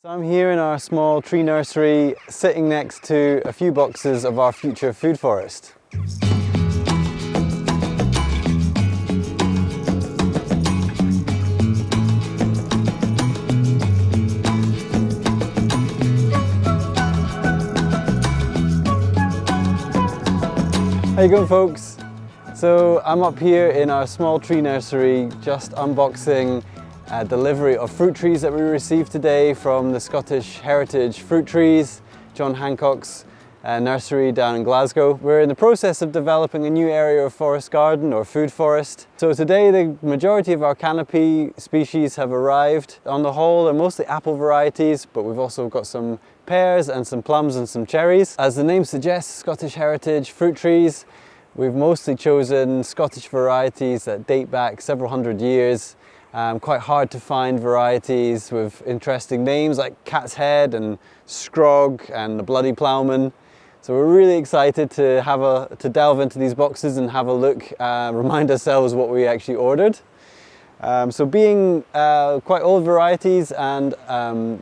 So I'm here in our small tree nursery, sitting next to a few boxes of our future food forest. How you going, folks? So I'm up here in our small tree nursery, just unboxing a delivery of fruit trees that we received today from the Scottish Heritage Fruit Trees, John Hancock's nursery down in Glasgow. We're in the process of developing a new area of forest garden or food forest. So today the majority of our canopy species have arrived. On the whole, they're mostly apple varieties, but we've also got some pears and some plums and some cherries. As the name suggests, Scottish Heritage Fruit Trees, we've mostly chosen Scottish varieties that date back several hundred years. Quite hard to find varieties with interesting names like Cat's Head and Scrog and the Bloody Ploughman. So we're really excited to delve into these boxes and have a look, remind ourselves what we actually ordered. So being quite old varieties and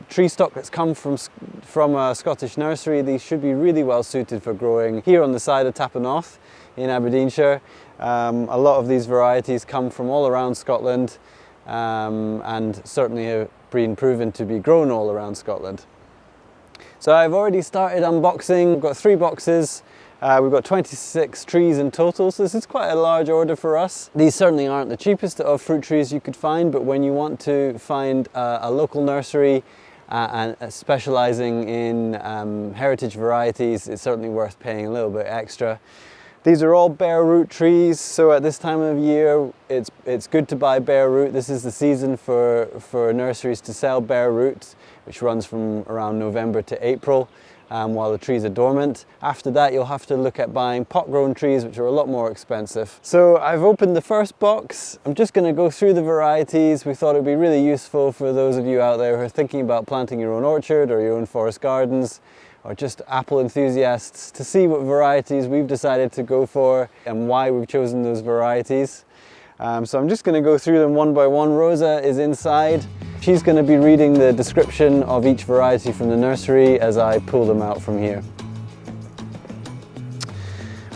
tree stock that's come from a Scottish nursery, these should be really well suited for growing here on the side of Noth in Aberdeenshire. A lot of these varieties come from all around Scotland. And certainly have been proven to be grown all around Scotland. So I've already started unboxing. We've got 3 boxes. We've got 26 trees in total, so this is quite a large order for us. These certainly aren't the cheapest of fruit trees you could find, but when you want to find a local nursery and specialising in heritage varieties, it's certainly worth paying a little bit extra. These are all bare root trees, so at this time of year it's good to buy bare root. This is the season for nurseries to sell bare root, which runs from around November to April while the trees are dormant. After that you'll have to look at buying pot-grown trees, which are a lot more expensive. So I've opened the first box. I'm just going to go through the varieties. We thought it would be really useful for those of you out there who are thinking about planting your own orchard or your own forest gardens, or just apple enthusiasts, to see what varieties we've decided to go for and why we've chosen those varieties. So I'm just going to go through them one by one. Rosa is inside. She's going to be reading the description of each variety from the nursery as I pull them out from here.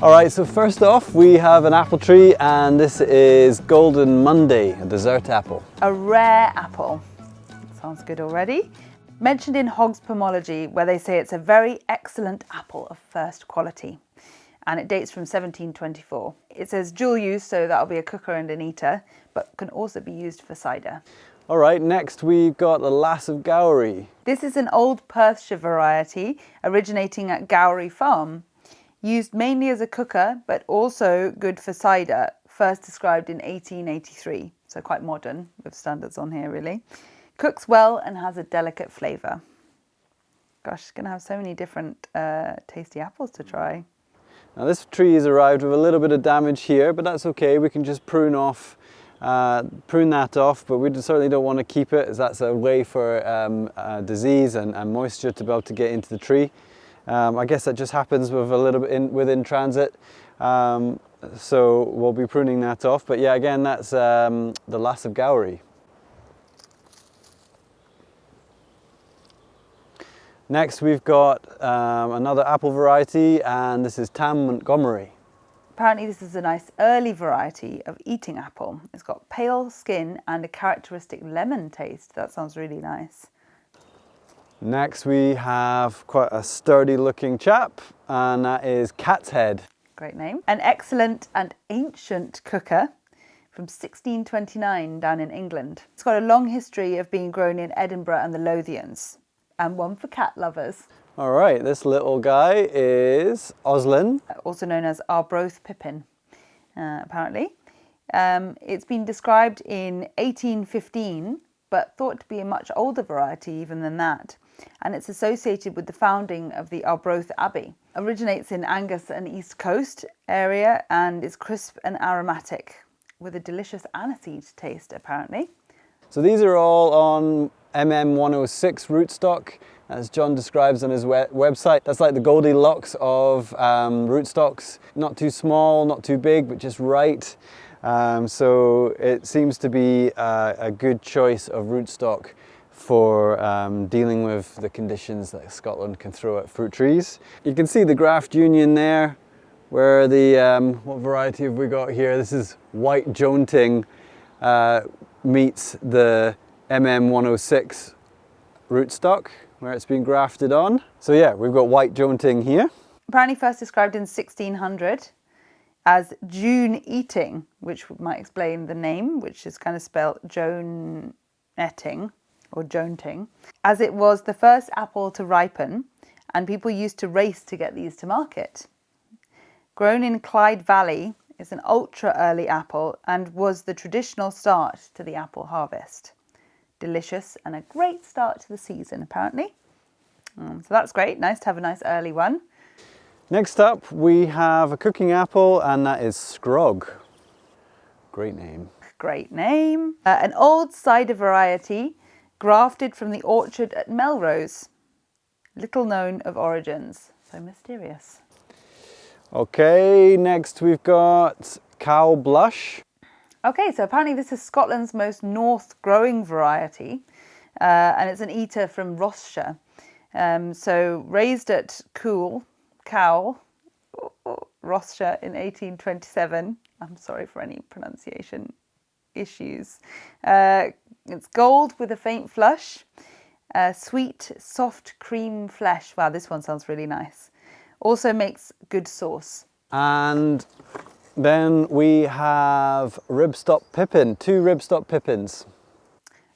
Alright, so first off we have an apple tree, and this is Golden Monday, a dessert apple. A rare apple. Sounds good already. Mentioned in Hogg's Pomology, where they say it's a very excellent apple of first quality, and it dates from 1724. It says dual use, so that'll be a cooker and an eater, but can also be used for cider. All right, next we've got the Lasso Goweri. This is an old Perthshire variety originating at Goweri Farm, used mainly as a cooker, but also good for cider, first described in 1883, so quite modern with standards on here really. Cooks well and has a delicate flavour. Gosh, going to have so many different tasty apples to try. Now this tree has arrived with a little bit of damage here, but that's okay. We can just prune that off, but we certainly don't want to keep it, as that's a way for disease and moisture to be able to get into the tree. I guess that just happens with a little bit within transit. So we'll be pruning that off. But yeah, again, that's the Lasso Goweri. Next we've got another apple variety, and this is Tam Montgomery. Apparently this is a nice early variety of eating apple. It's got pale skin and a characteristic lemon taste. That sounds really nice. Next we have quite a sturdy looking chap, and that is Cat's Head. Great name. An excellent and ancient cooker from 1629 down in England. It's got a long history of being grown in Edinburgh and the Lothians, and one for cat lovers. All right, this little guy is Oslin. Also known as Arbroath Pippin, apparently. It's been described in 1815, but thought to be a much older variety even than that. And it's associated with the founding of the Arbroath Abbey. Originates in Angus and East Coast area and is crisp and aromatic with a delicious aniseed taste, apparently. So these are all on MM106 rootstock, as John describes on his website. That's like the Goldilocks of rootstocks. Not too small, not too big, but just right. So it seems to be a good choice of rootstock for dealing with the conditions that Scotland can throw at fruit trees. You can see the graft union there, where the, what variety have we got here? This is white jointing meets the MM106 rootstock, where it's been grafted on. So yeah, we've got white jointing here. Apparently first described in 1600 as June eating, which might explain the name, which is kind of spelled Joan-etting or Joanting, as it was the first apple to ripen and people used to race to get these to market. Grown in Clyde Valley, it's an ultra early apple and was the traditional start to the apple harvest. Delicious and a great start to the season, apparently. So that's great. Nice to have a nice early one. Next up, we have a cooking apple, and that is Scrog. Great name. Great name. An old cider variety grafted from the orchard at Melrose. Little known of origins. So mysterious. Okay, next we've got Cow Blush. Okay, so apparently this is Scotland's most north growing variety, and it's an eater from Rossshire. So raised at Cool, Rossshire in 1827. I'm sorry for any pronunciation issues. It's gold with a faint flush, sweet, soft cream flesh. Wow, this one sounds really nice. Also makes good sauce. And then we have Ribstop Pippin, 2 Ribstop Pippins.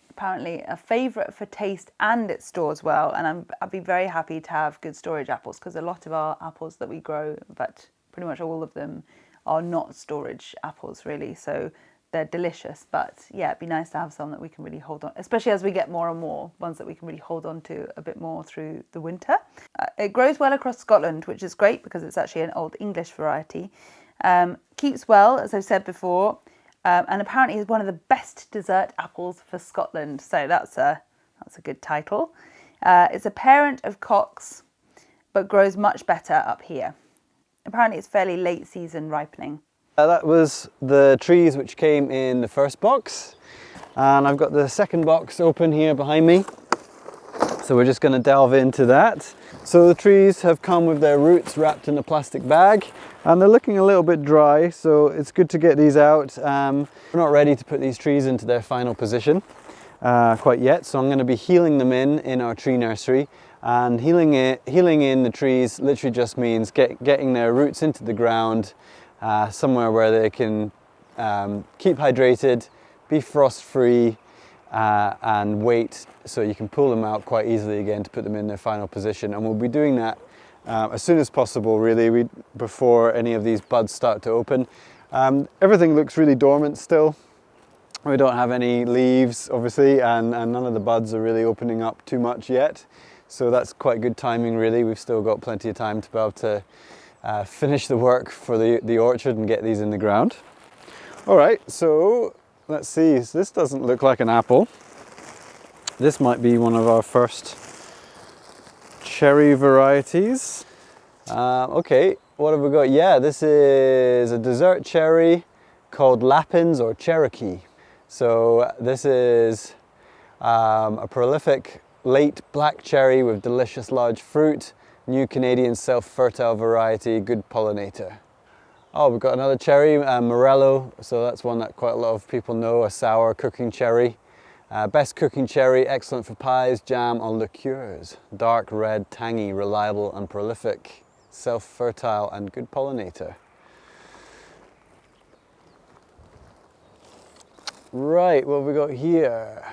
Apparently a favourite for taste, and it stores well, and I'd be very happy to have good storage apples, because a lot of our apples that we grow, in fact pretty much all of them, are not storage apples really, so they're delicious. But yeah, it'd be nice to have some that we can really hold on, especially as we get more and more, ones that we can really hold on to a bit more through the winter. It grows well across Scotland, which is great because it's actually an Old English variety. Keeps well, as I've said before, and apparently is one of the best dessert apples for Scotland. So that's a good title. It's a parent of Cox, but grows much better up here. Apparently it's fairly late season ripening. That was the trees which came in the first box, and I've got the second box open here behind me. So we're just going to delve into that. So the trees have come with their roots wrapped in a plastic bag, and they're looking a little bit dry, so it's good to get these out. We're not ready to put these trees into their final position quite yet, so I'm going to be heeling them in our tree nursery. And heeling in the trees literally just means getting their roots into the ground, somewhere where they can keep hydrated, be frost free, and wait so you can pull them out quite easily again to put them in their final position. And we'll be doing that as soon as possible, really, before any of these buds start to open. Everything looks really dormant still. We don't have any leaves, obviously, and none of the buds are really opening up too much yet. So that's quite good timing, really. We've still got plenty of time to be able to finish the work for the orchard and get these in the ground. All right, so let's see. So this doesn't look like an apple. This might be one of our first cherry varieties. Okay, what have we got? Yeah, this is a dessert cherry called Lapins or Cherokee. So this is a prolific late black cherry with delicious large fruit, new Canadian self-fertile variety, good pollinator. Oh, we've got another cherry, Morello, so that's one that quite a lot of people know, a sour cooking cherry. Best cooking cherry, excellent for pies, jam or liqueurs. Dark red, tangy, reliable and prolific, self-fertile and good pollinator. Right, what have we got here?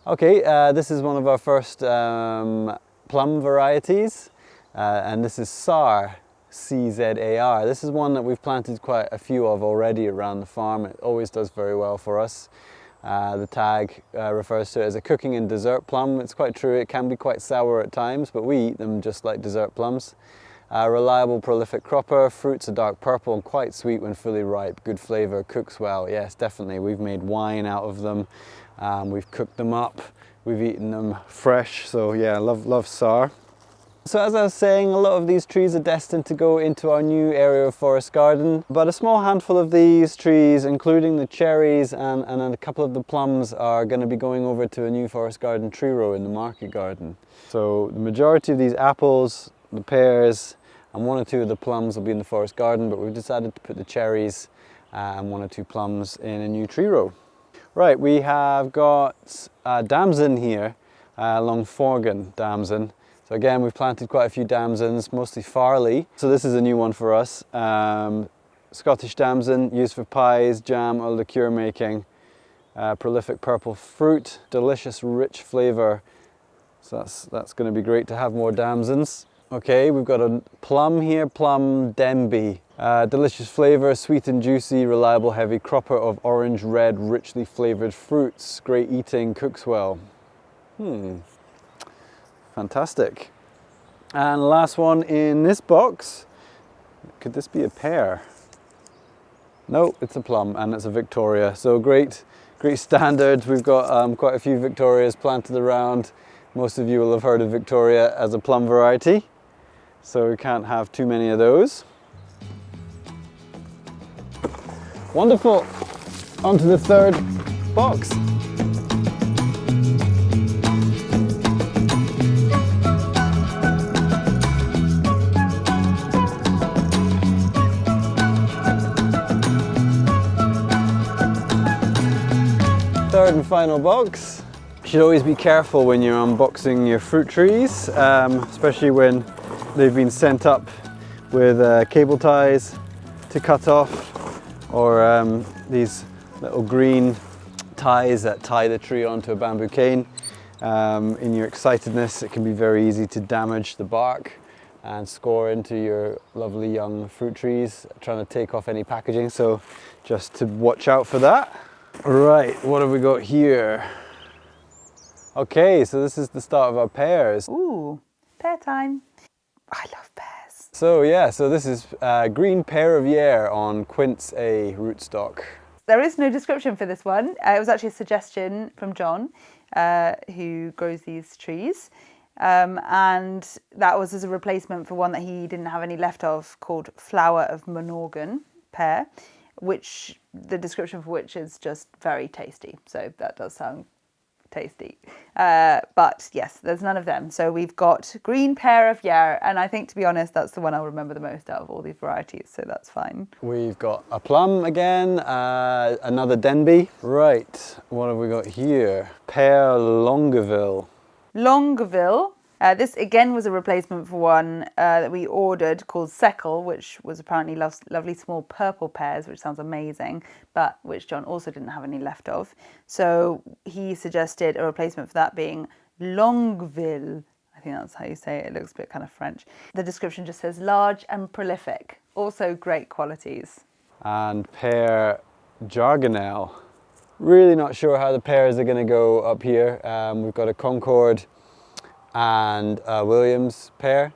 Okay, this is one of our first plum varieties, and this is Czar, C-Z-A-R. This is one that we've planted quite a few of already around the farm. It always does very well for us. The tag refers to it as a cooking and dessert plum. It's quite true, it can be quite sour at times, but we eat them just like dessert plums. Reliable, prolific cropper, fruits are dark purple and quite sweet when fully ripe, good flavour, cooks well. Yes, definitely, we've made wine out of them. We've cooked them up, we've eaten them fresh, so yeah, love sour. So as I was saying, a lot of these trees are destined to go into our new area of forest garden, but a small handful of these trees, including the cherries and a couple of the plums, are going to be going over to a new forest garden tree row in the market garden. So the majority of these apples, the pears, and one or two of the plums will be in the forest garden, but we've decided to put the cherries and one or two plums in a new tree row. Right, we have got a damson here, Longforgan damson. So again, we've planted quite a few damsons, mostly farley. So this is a new one for us. Scottish damson, used for pies, jam or liqueur making. Prolific purple fruit, delicious rich flavour. So that's going to be great to have more damsons. Okay, we've got a plum here, Plum Denbigh. Delicious flavour, sweet and juicy, reliable heavy cropper of orange, red, richly flavoured fruits. Great eating, cooks well. Fantastic. And last one in this box, could this be a pear? No, it's a plum and it's a Victoria. So great standards. We've got quite a few Victorias planted around. Most of you will have heard of Victoria as a plum variety. So we can't have too many of those. Wonderful. On to the third box. Third and final box. You should always be careful when you're unboxing your fruit trees, especially when they've been sent up with cable ties to cut off, or these little green ties that tie the tree onto a bamboo cane. In your excitedness, it can be very easy to damage the bark and score into your lovely young fruit trees, trying to take off any packaging, so just to watch out for that. Right, what have we got here? Okay, so this is the start of our pears. Ooh, pear time. I love pears. So yeah, so this is green pear of Yare on Quince A rootstock. There is no description for this one. It was actually a suggestion from John, who grows these trees. And that was as a replacement for one that he didn't have any left of, called Flower of Manorgan pear, which the description for which is just very tasty. So that does sound tasty. But yes, there's none of them. So we've got green pear of Yare, and I think, to be honest, that's the one I'll remember the most out of all these varieties, so that's fine. We've got a plum again, another Denbigh. Right, what have we got here? Pear Longueville. Longueville. This again was a replacement for one that we ordered called Seckel, which was apparently lovely small purple pears, which sounds amazing, but which John also didn't have any left of. So he suggested a replacement for that being Longueville. I think that's how you say it. It looks a bit kind of French. The description just says large and prolific. Also great qualities. And pear Jargonelle. Really not sure how the pears are going to go up here. We've got a Concord and Williams pear,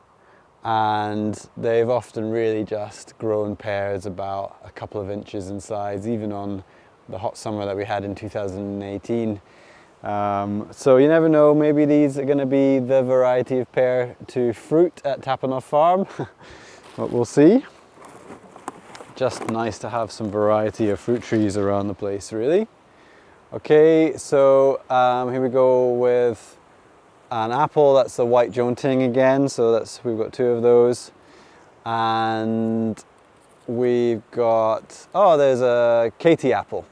and they've often really just grown pears about a couple of inches in size, even on the hot summer that we had in 2018. So you never know, maybe these are going to be the variety of pear to fruit at Noth Farm, but we'll see. Just nice to have some variety of fruit trees around the place, really. Okay, so here we go with an apple. That's the white Joneting again, so we've got two of those. And we've got, there's a Katy Apple,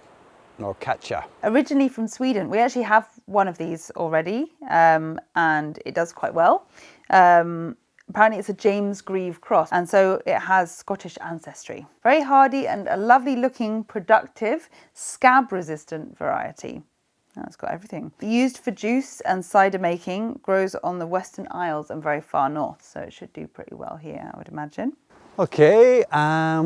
or Katja. Originally from Sweden. We actually have one of these already, and it does quite well. Apparently it's a James Grieve cross, and so it has Scottish ancestry. Very hardy and a lovely looking, productive, scab-resistant variety. Oh, it's got everything. Used for juice and cider making, grows on the Western Isles and very far north, so it should do pretty well here, I would imagine. Okay,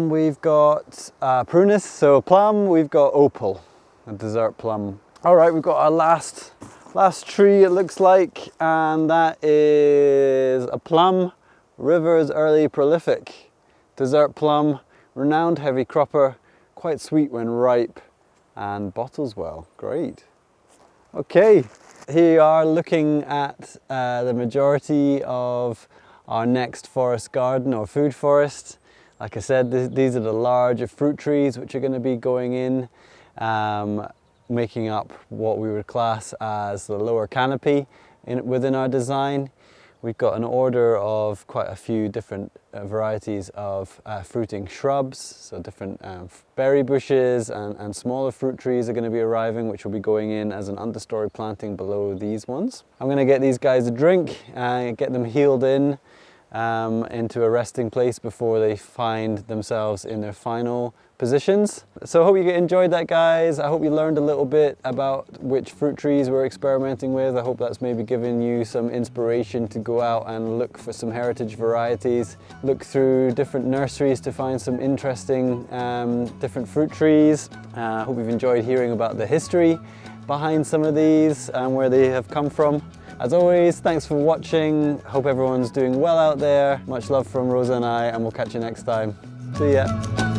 we've got prunus, so plum, we've got opal, a dessert plum. All right, we've got our last tree, it looks like, and that is a plum, Rivers Early Prolific. Dessert plum, renowned heavy cropper, quite sweet when ripe, and bottles well. Great. Okay, here you are looking at the majority of our next forest garden or food forest. Like I said, these are the larger fruit trees which are going to be going in, making up what we would class as the lower canopy within our design. We've got an order of quite a few different varieties of fruiting shrubs, so different berry bushes and smaller fruit trees are going to be arriving, which will be going in as an understory planting below these ones. I'm going to get these guys a drink and get them heeled in into a resting place before they find themselves in their final positions. So I hope you enjoyed that, guys. I hope you learned a little bit about which fruit trees we're experimenting with. I hope that's maybe given you some inspiration to go out and look for some heritage varieties, look through different nurseries to find some interesting different fruit trees. I hope you've enjoyed hearing about the history behind some of these and where they have come from. As always, thanks for watching. Hope everyone's doing well out there. Much love from Rosa and I, and we'll catch you next time. See ya.